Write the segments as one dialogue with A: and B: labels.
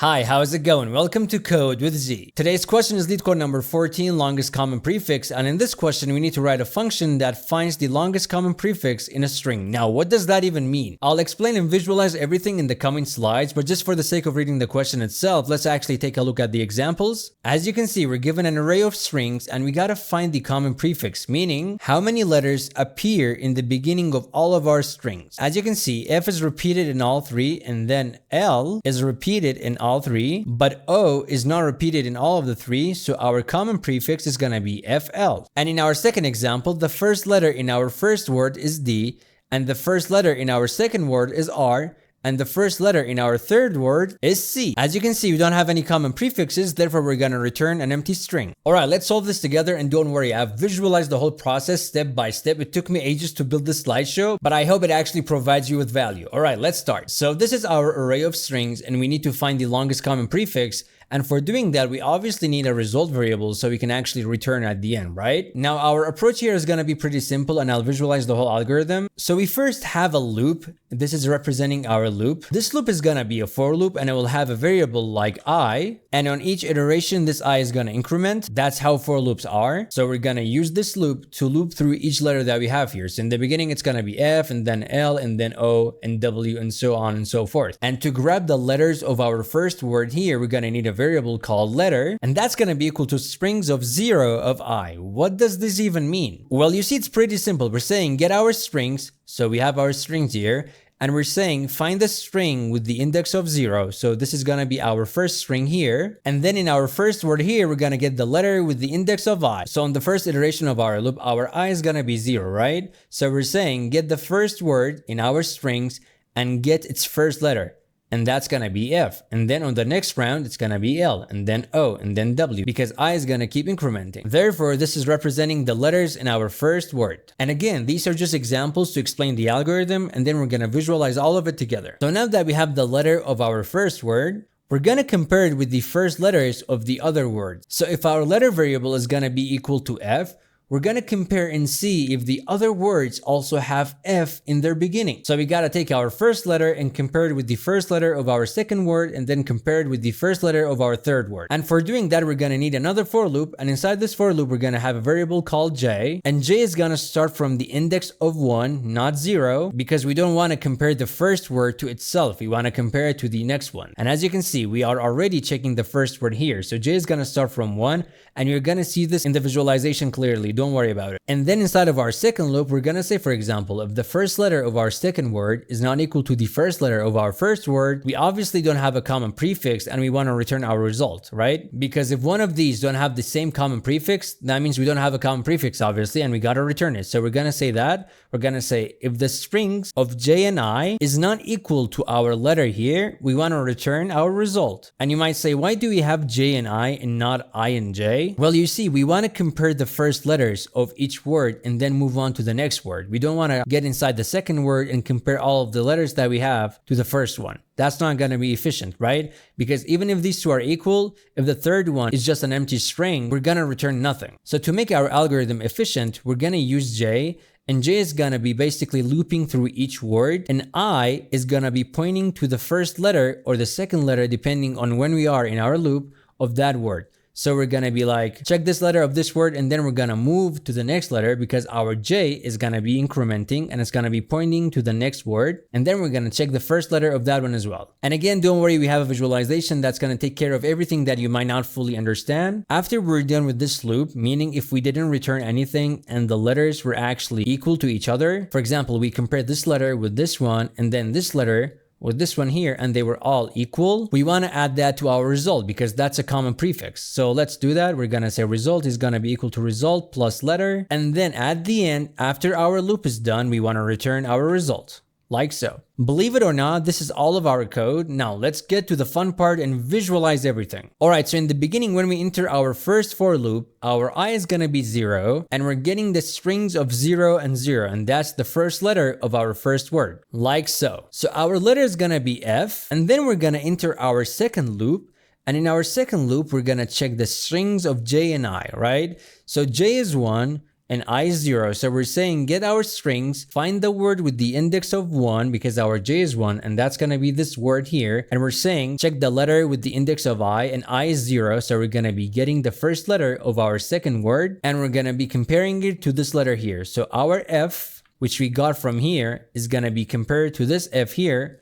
A: Hi, how's it going? Welcome to Code with Z. Today's question is LeetCode number 14, longest common prefix, and in this question we need to write a function that finds the longest common prefix in a string. Now, what does that even mean? I'll explain and visualize everything in the coming slides, but just for the sake of reading the question itself, let's actually take a look at the examples. As you can see, we're given an array of strings and we gotta find the common prefix, meaning how many letters appear in the beginning of all of our strings. As you can see, F is repeated in all three, and then L is repeated in all three, but O is not repeated in all of the three, so our common prefix is gonna be FL. And in our second example, the first letter in our first word is D, and the first letter in our second word is R, and the first letter in our third word is C. As you can see, we don't have any common prefixes, therefore we're gonna return an empty string. Alright, let's solve this together, and don't worry, I've visualized the whole process step by step. It took me ages to build this slideshow, but I hope it actually provides you with value. Alright, let's start. So this is our array of strings, and we need to find the longest common prefix. And for doing that, we obviously need a result variable so we can actually return at the end, right? Now, our approach here is gonna be pretty simple, and I'll visualize the whole algorithm. So we first have a loop. This is representing our loop. This loop is gonna be a for loop, and it will have a variable like I, and on each iteration, this I is gonna increment. That's how for loops are. So we're gonna use this loop to loop through each letter that we have here. So in the beginning, it's gonna be F, and then L, and then O, and W, and so on and so forth. And to grab the letters of our first word here, we're gonna need a variable called letter, and that's going to be equal to strings of 0 of I. What does this even mean? Well, you see, it's pretty simple. We're saying get our strings, so we have our strings here, and we're saying find the string with the index of 0. So this is going to be our first string here, and then in our first word here, we're going to get the letter with the index of I. So on the first iteration of our loop, our I is going to be 0, right? So we're saying get the first word in our strings and get its first letter, and that's gonna be F. And then on the next round, it's gonna be L, and then O, and then W, because I is gonna keep incrementing. Therefore, this is representing the letters in our first word. And again, these are just examples to explain the algorithm, and then we're gonna visualize all of it together. So now that we have the letter of our first word, we're gonna compare it with the first letters of the other word. So if our letter variable is gonna be equal to F, we're gonna compare and see if the other words also have F in their beginning. So we gotta take our first letter and compare it with the first letter of our second word, and then compare it with the first letter of our third word. And for doing that, we're gonna need another for loop, and inside this for loop, we're gonna have a variable called J, and J is gonna start from the index of 1, not 0, because we don't wanna compare the first word to itself. We wanna compare it to the next one. And as you can see, we are already checking the first word here. So J is gonna start from 1, and you're gonna see this in the visualization clearly. Don't worry about it. And then inside of our second loop, we're gonna say, for example, if the first letter of our second word is not equal to the first letter of our first word, we obviously don't have a common prefix, and we want to return our result, right? Because if one of these don't have the same common prefix, that means we don't have a common prefix, obviously, and we gotta return it. So we're gonna say that. We're gonna say if the strings of J and I is not equal to our letter here, we want to return our result. And you might say, why do we have J and I and not I and J? Well, you see, we want to compare the first letters of each word and then move on to the next word. We don't want to get inside the second word and compare all of the letters that we have to the first one. That's not going to be efficient, right? Because even if these two are equal, if the third one is just an empty string, we're going to return nothing. So to make our algorithm efficient, we're going to use J, and J is gonna be basically looping through each word, and I is gonna be pointing to the first letter or the second letter depending on when we are in our loop of that word. So we're gonna be like, check this letter of this word, and then we're gonna move to the next letter because our J is gonna be incrementing and it's gonna be pointing to the next word. And then we're gonna check the first letter of that one as well. And again, don't worry, we have a visualization that's gonna take care of everything that you might not fully understand. After we're done with this loop, meaning if we didn't return anything and the letters were actually equal to each other, for example, we compared this letter with this one and then this letter with this one here, and they were all equal, we want to add that to our result because that's a common prefix. So let's do that. We're going to say result is going to be equal to result plus letter, and then at the end, after our loop is done, we want to return our result. Like so. Believe it or not, this is all of our code. Now let's get to the fun part and visualize everything. Alright, so in the beginning, when we enter our first for loop, our I is gonna be 0, and we're getting the strings of 0 and 0, and that's the first letter of our first word, like so. So our letter is gonna be F, and then we're gonna enter our second loop, and in our second loop, we're gonna check the strings of J and I, right? So J is 1, and I is 0. So we're saying get our strings, find the word with the index of 1 because our j is 1, and that's going to be this word here. And we're saying check the letter with the index of I, and I is 0. So we're going to be getting the first letter of our second word, and we're going to be comparing it to this letter here. So our F, which we got from here, is going to be compared to this F here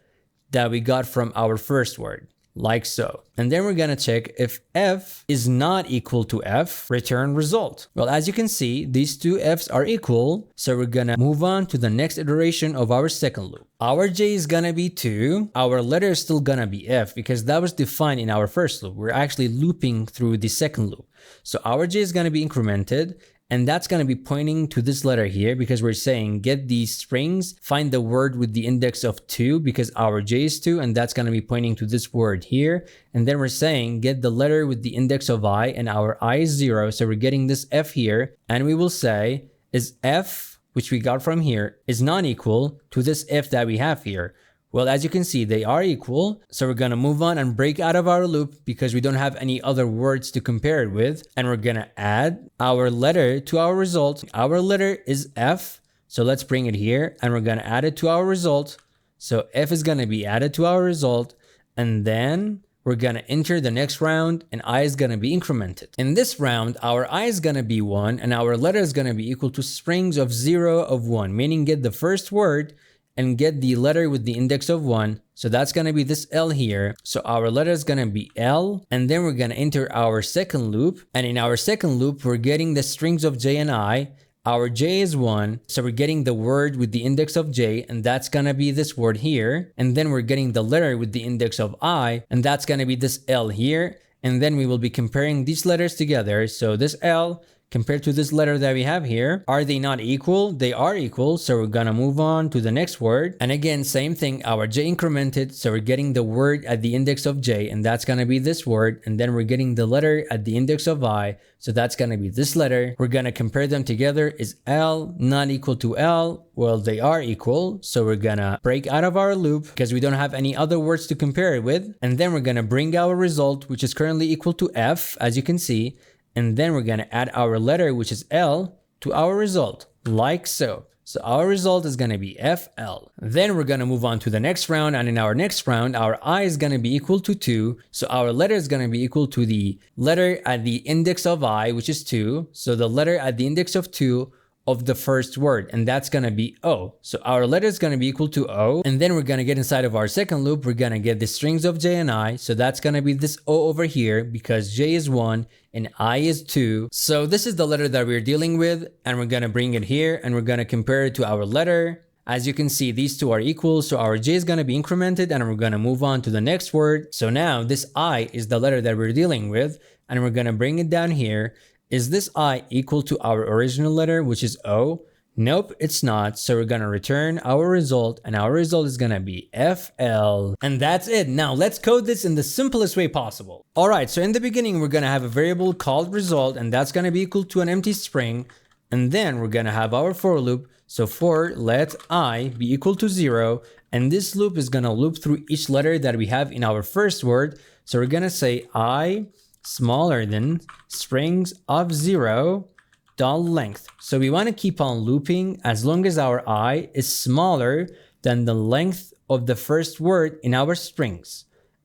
A: that we got from our first word, like so. And then we're gonna check if F is not equal to F, return result. Well, as you can see, these two F's are equal, so we're gonna move on to the next iteration of our second loop. Our J is gonna be 2, our letter is still gonna be F because that was defined in our first loop. We're actually looping through the second loop. So our J is gonna be incremented, and that's going to be pointing to this letter here because we're saying get these strings, find the word with the index of 2 because our j is 2, and that's going to be pointing to this word here. And then we're saying get the letter with the index of I, and our I is 0. So we're getting this F here, and we will say is F, which we got from here, is not equal to this F that we have here. Well, as you can see, they are equal. So we're going to move on and break out of our loop because we don't have any other words to compare it with. And we're going to add our letter to our result. Our letter is F. So let's bring it here and we're going to add it to our result. So F is going to be added to our result. And then we're going to enter the next round and I is going to be incremented. In this round, our I is going to be 1 and our letter is going to be equal to strings of 0 of 1, meaning get the first word and get the letter with the index of 1. So that's going to be this L here. So our letter is going to be L, and then we're going to enter our second loop. And in our second loop, we're getting the strings of J and I. Our J is 1, so we're getting the word with the index of J, and that's going to be this word here. And then we're getting the letter with the index of I, and that's going to be this L here. And then we will be comparing these letters together. So this L compared to this letter that we have here, are they not equal? They are equal, so we're gonna move on to the next word. And again, same thing, our J incremented, so we're getting the word at the index of J, and that's gonna be this word. And then we're getting the letter at the index of I, so that's gonna be this letter. We're gonna compare them together. Is L not equal to L? Well, they are equal, so we're gonna break out of our loop because we don't have any other words to compare it with. And then we're gonna bring our result, which is currently equal to F, as you can see. And then we're going to add our letter, which is L, to our result, like so. So our result is going to be FL. Then we're going to move on to the next round. And in our next round, our I is going to be equal to 2. So our letter is going to be equal to the letter at the index of I, which is 2. So the letter at the index of 2 of the first word, and that's going to be O. So our letter is going to be equal to O. And then we're going to get inside of our second loop. We're going to get the strings of J and I. So that's going to be this O over here because J is 1 and I is 2. So this is the letter that we're dealing with, and we're going to bring it here and we're going to compare it to our letter. As you can see, these two are equal, so our J is going to be incremented and we're going to move on to the next word. So now this I is the letter that we're dealing with, and we're going to bring it down here. Is this I equal to our original letter, which is O? Nope, it's not. So we're going to return our result, and our result is going to be FL. And that's it. Now let's code this in the simplest way possible. All right, so in the beginning, we're going to have a variable called result, and that's going to be equal to an empty string. And then we're going to have our for loop. So for let I be equal to 0. And this loop is going to loop through each letter that we have in our first word. So we're going to say I smaller than strings of 0 dot length. So we want to keep on looping as long as our I is smaller than the length of the first word in our strings.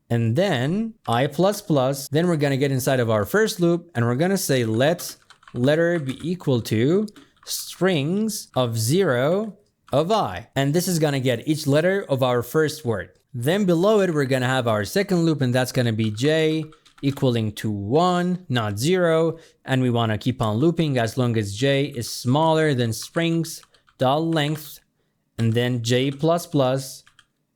A: And then I plus plus, then we're going to get inside of our first loop and we're going to say let letter be equal to strings of 0 of I. And this is going to get each letter of our first word. Then below it, we're going to have our second loop, and that's going to be J equaling to 1, not 0. And we want to keep on looping as long as J is smaller than strings dot length, and then J plus plus.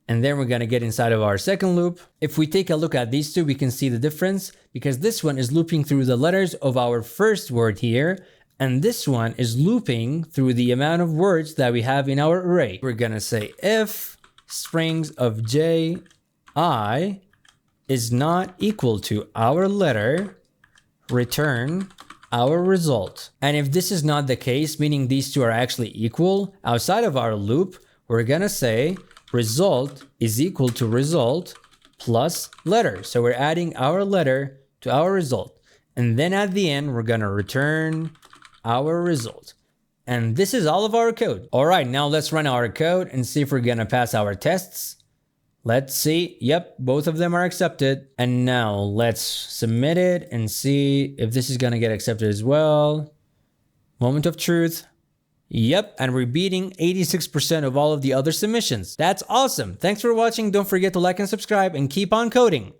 A: And then we're going to get inside of our second loop. If we take a look at these two, we can see the difference because this one is looping through the letters of our first word here. And this one is looping through the amount of words that we have in our array. We're going to say if strings of J, I is not equal to our letter, return our result. And if this is not the case, meaning these two are actually equal, outside of our loop, we're going to say result is equal to result plus letter. So we're adding our letter to our result. And then at the end, we're going to return our result. And this is all of our code. All right, now let's run our code and see if we're gonna pass our tests. Let's see. Yep, both of them are accepted. And now let's submit it and see if this is gonna get accepted as well. Moment of truth. Yep, and we're beating 86% of all of the other submissions. That's awesome. Thanks for watching. Don't forget to like and subscribe and keep on coding.